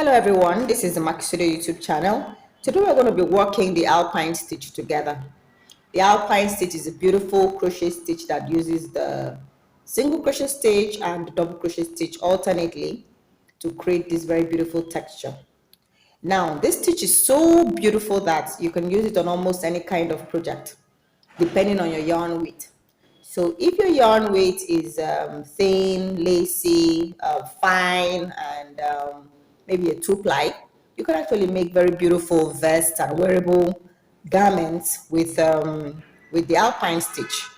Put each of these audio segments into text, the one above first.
Hello everyone, this is the Makisode YouTube channel. Today we're going to be working the Alpine stitch together. The Alpine stitch is a beautiful crochet stitch that uses the single crochet stitch and the double crochet stitch alternately to create this very beautiful texture. Now this stitch is so beautiful that you can use it on almost any kind of project depending on your yarn weight. So if your yarn weight is thin, lacy, fine, and maybe a 2-ply, you can actually make very beautiful vests and wearable garments with the Alpine stitch.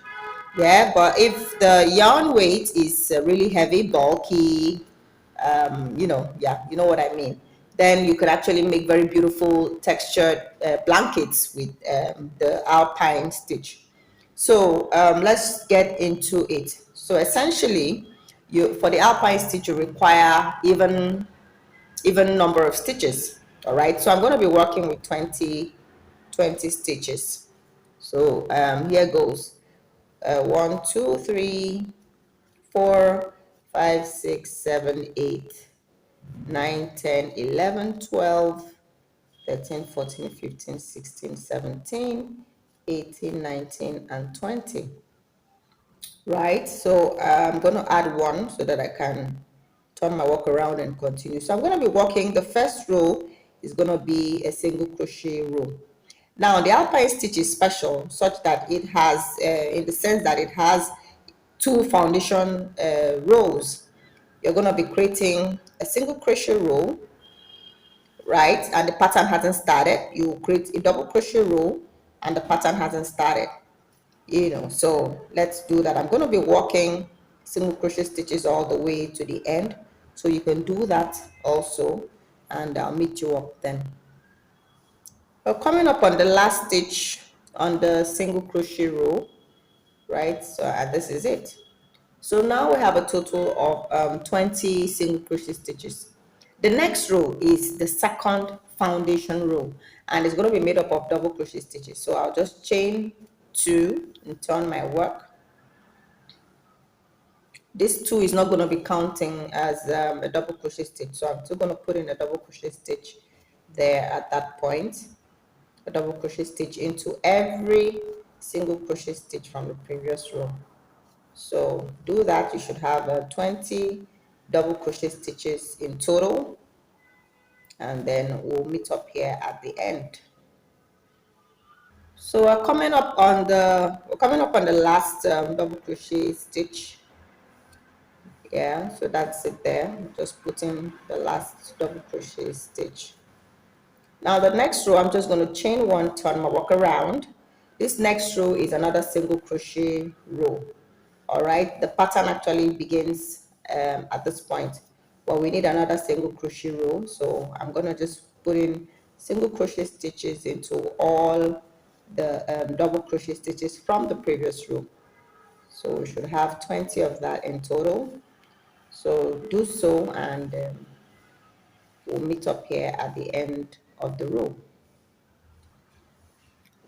Yeah, but if the yarn weight is really heavy, bulky, you know what I mean, then you could actually make very beautiful textured blankets with the Alpine stitch. So let's get into it. So essentially, for the Alpine stitch, you require even number of stitches. All right, so I'm going to be working with 20 stitches. So here goes. 1, 2, 3, 4, 5, 6, 7, 8, 9, 10, 11, 12, 13, 14, 15, 16, 17, 18, 19, and 20. Right, so I'm going to add 1 so that I can turn my work around and continue. So I'm going to be working, the first row is going to be a single crochet row. Now the Alpine stitch is special such that it has, in the sense that it has 2 foundation rows. You're going to be creating a single crochet row, right, and the pattern hasn't started. You create a double crochet row and the pattern hasn't started. So let's do that. I'm going to be working single crochet stitches all the way to the end, so you can do that also, and I'll meet you up then. We're coming up on the last stitch on the single crochet row, right? So this is it. So now we have a total of 20 single crochet stitches. The next row is the second foundation row, and it's going to be made up of double crochet stitches. So I'll just chain 2 and turn my work. This 2 is not going to be counting as a double crochet stitch, so I'm still going to put in a double crochet stitch there at that point, a double crochet stitch into every single crochet stitch from the previous row. So do that. You should have 20 double crochet stitches in total, and then we'll meet up here at the end. So we're coming up on the last double crochet stitch. Yeah, so that's it there. Just putting the last double crochet stitch. Now the next row, I'm just going to chain 1, turn my work around. This next row is another single crochet row. All right, the pattern actually begins at this point, but we need another single crochet row. So I'm going to just put in single crochet stitches into all the double crochet stitches from the previous row. So we should have 20 of that in total. So do so, and we'll meet up here at the end of the row.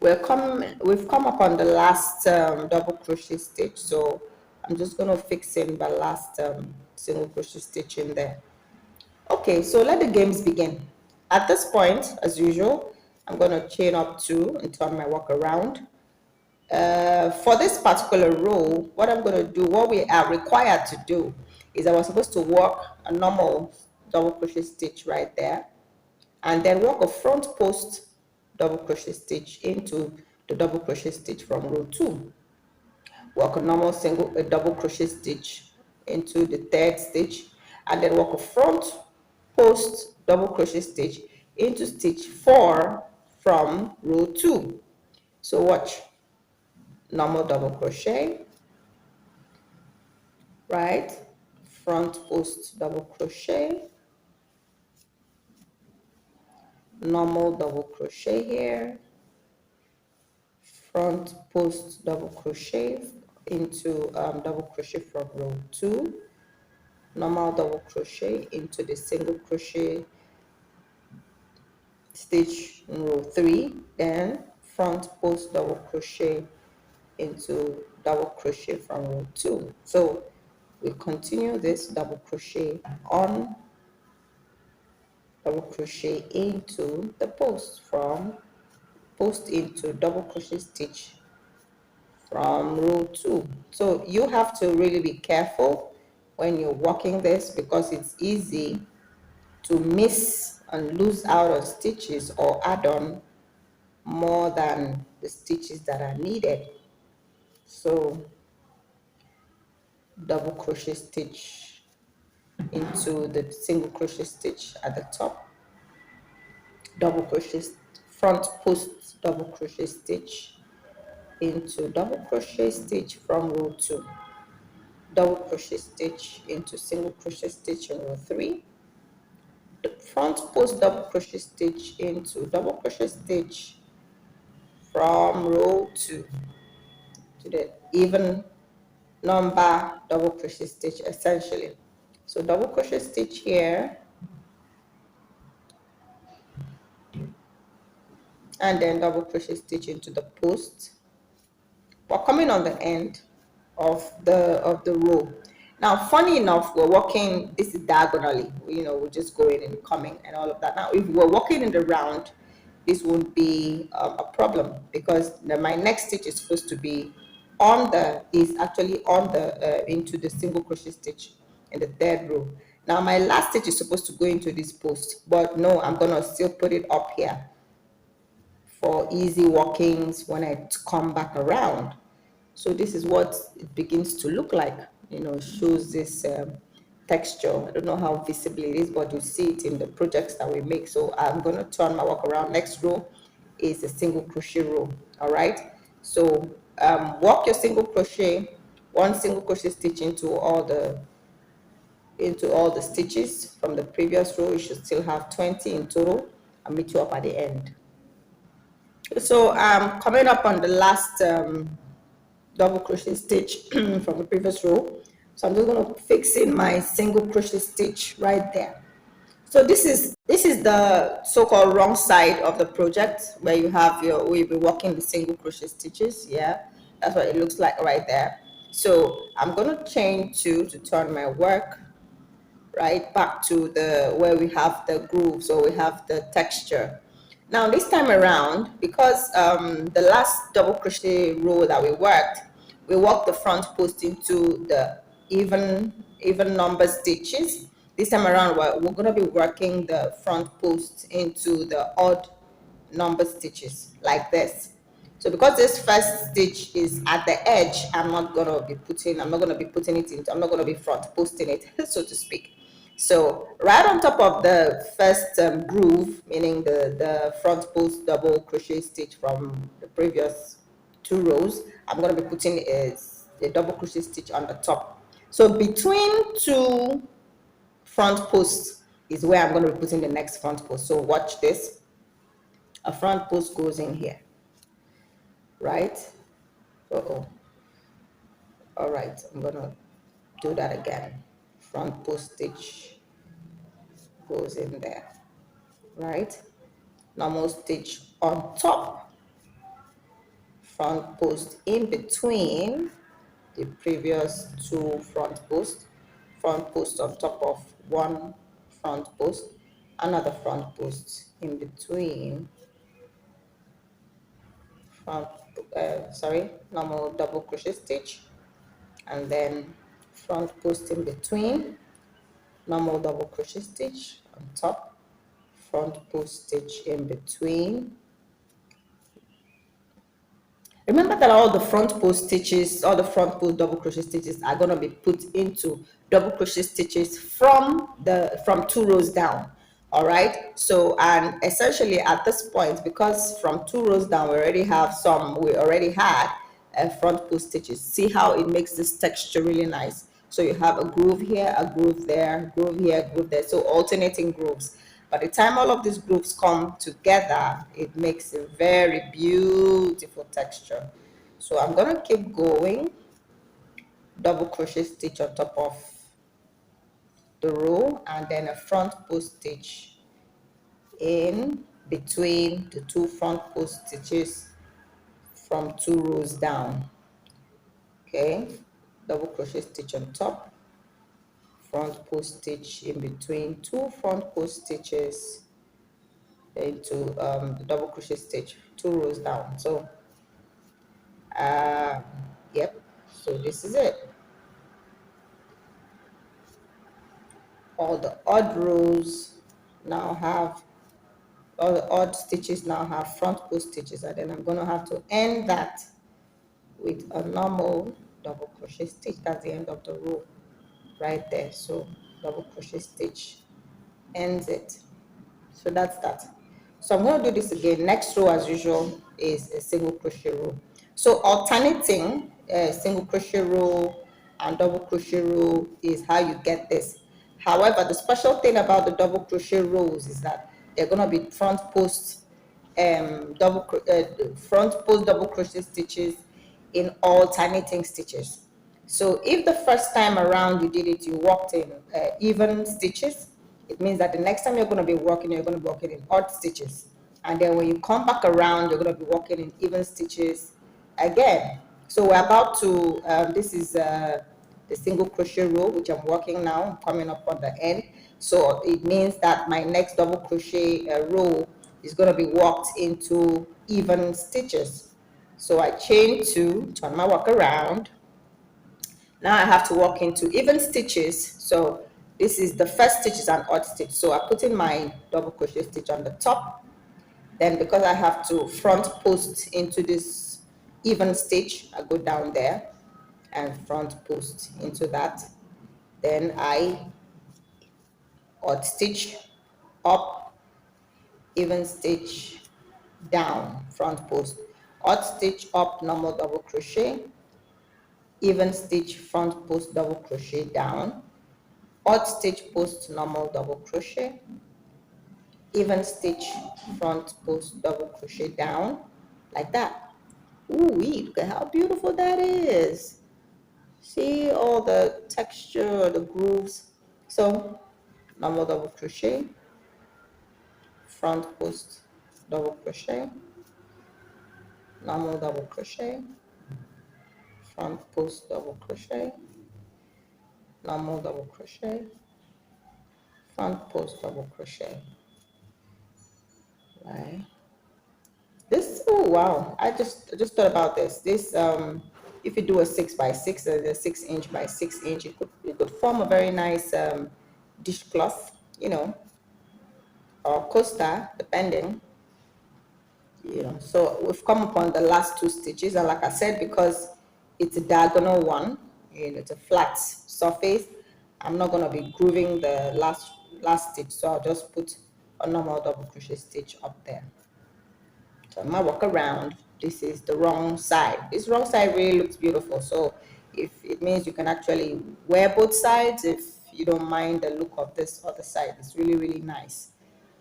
We've come up on the last double crochet stitch, so I'm just going to fix in the last single crochet stitch in there. Okay, so let the games begin. At this point, as usual, I'm going to chain up 2 and turn my work around. For this particular row, what I'm going to do, what we are required to do, is I was supposed to work a normal double crochet stitch right there, and then work a front post double crochet stitch into the double crochet stitch from row 2. Work a normal double crochet stitch into the 3rd stitch, and then work a front post double crochet stitch into stitch 4 from row 2. So watch. Normal double crochet, right, front post double crochet, normal double crochet here, front post double crochet into double crochet from row 2, normal double crochet into the single crochet stitch in row 3, then front post double crochet into double crochet from row 2. So we continue this double crochet on double crochet into the post, from post into double crochet stitch from row 2. So you have to really be careful when you're working this, because it's easy to miss and lose out on stitches or add on more than the stitches that are needed. So double crochet stitch into the single crochet stitch at the top, double crochet front post double crochet stitch into double crochet stitch from row 2, double crochet stitch into single crochet stitch in row 3, the front post double crochet stitch into double crochet stitch from row 2 to the even number double crochet stitch essentially. So double crochet stitch here, and then double crochet stitch into the post. We're coming on the end of the row. Now, funny enough, we're working this is diagonally, we're just going and coming and all of that. Now, if we're working in the round, this won't be a problem, because my next stitch is supposed to be actually on the into the single crochet stitch in the third row. Now, my last stitch is supposed to go into this post, but no, I'm gonna still put it up here for easy workings when I come back around. So this is what it begins to look like. It shows this texture. I don't know how visible it is, but you see it in the projects that we make. So I'm going to turn my work around. Next row is a single crochet row. All right. So work your single crochet, one single crochet stitch into all the stitches from the previous row. You should still have 20 in total. I'll meet you up at the end. So coming up on the last double crochet stitch from the previous row. So I'm just going to fix in my single crochet stitch right there. So this is the so-called wrong side of the project, where you have we'll be working the single crochet stitches. Yeah, that's what it looks like right there. So I'm going to chain 2 to turn my work right back to the where we have the groove, so we have the texture. Now this time around, because the last double crochet row that we worked the front post into the even number stitches. This time around, we're going to be working the front post into the odd number stitches like this. So because this first stitch is at the edge, I'm not going to be putting front posting it, so to speak. So right on top of the first groove, meaning the front post double crochet stitch from the previous 2 rows, I'm going to be putting a double crochet stitch on the top. So between 2 front posts is where I'm going to be putting the next front post. So watch this. A front post goes in here, right? All right, I'm going to do that again. Front post stitch goes in there, right? Normal stitch on top, front post in between the previous 2 front post on top of one front post, another front post in between normal double crochet stitch, and then front post in between, normal double crochet stitch on top, front post stitch in between. Remember that all the front post stitches, all the front post double crochet stitches are going to be put into double crochet stitches from 2 rows down. All right. So, and essentially at this point, because from 2 rows down we already had front post stitches. See how it makes this texture really nice. So you have a groove here, a groove there, groove here, groove there. So alternating grooves. By the time all of these grooves come together, it makes a very beautiful texture. So I'm going to keep going. Double crochet stitch on top of the row, and then a front post stitch in between the 2 front post stitches from 2 rows down. Okay, double crochet stitch on top, front post stitch in between two front post stitches into the double crochet stitch 2 rows down. So yep, so this is it. All the odd rows now have, all the odd stitches now have front post stitches, and then I'm going to have to end that with a normal double crochet stitch. That's the end of the row right there. So double crochet stitch ends it. So that's that. So I'm going to do this again. Next row, as usual, is a single crochet row. So alternating single crochet row and double crochet row is how you get this. However, the special thing about the double crochet rows is that they're going to be front post front post double crochet stitches in alternating stitches. So if the first time around you did it, you worked in even stitches, it means that the next time you're going to be working in odd stitches. And then when you come back around, you're going to be working in even stitches again. So we're about to, this is the single crochet row, which I'm working now. I'm coming up on the end. So it means that my next double crochet row is going to be worked into even stitches. So I chain 2, turn my work around. Now I have to work into even stitches. So this is the first stitch is an odd stitch. So I put in my double crochet stitch on the top. Then because I have to front post into this even stitch, I go down there and front post into that. Then I odd stitch up, even stitch down, front post, odd stitch up, normal double crochet, even stitch front post double crochet down, odd stitch post normal double crochet, even stitch front post double crochet down, like that. Ooh, look at how beautiful that is. See all the texture, the grooves. So normal double crochet, front post double crochet, normal double crochet, front post double crochet, normal double crochet, front post double crochet. Right. This, oh wow, I just thought about this. This if you do a 6 by 6, a 6 inch by 6 inch, it could form a very nice dishcloth, you know, or coaster, depending. You know, so we've come upon the last 2 stitches, and like I said, because it's a diagonal one, you know, it's a flat surface, I'm not going to be grooving the last stitch, so I'll just put a normal double crochet stitch up there. So I'm gonna walk around. This is the wrong side. This wrong side really looks beautiful, so if it means you can actually wear both sides if you don't mind the look of this other side. It's really, really nice.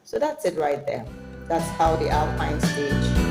So that's it right there. That's how the Alpine stitch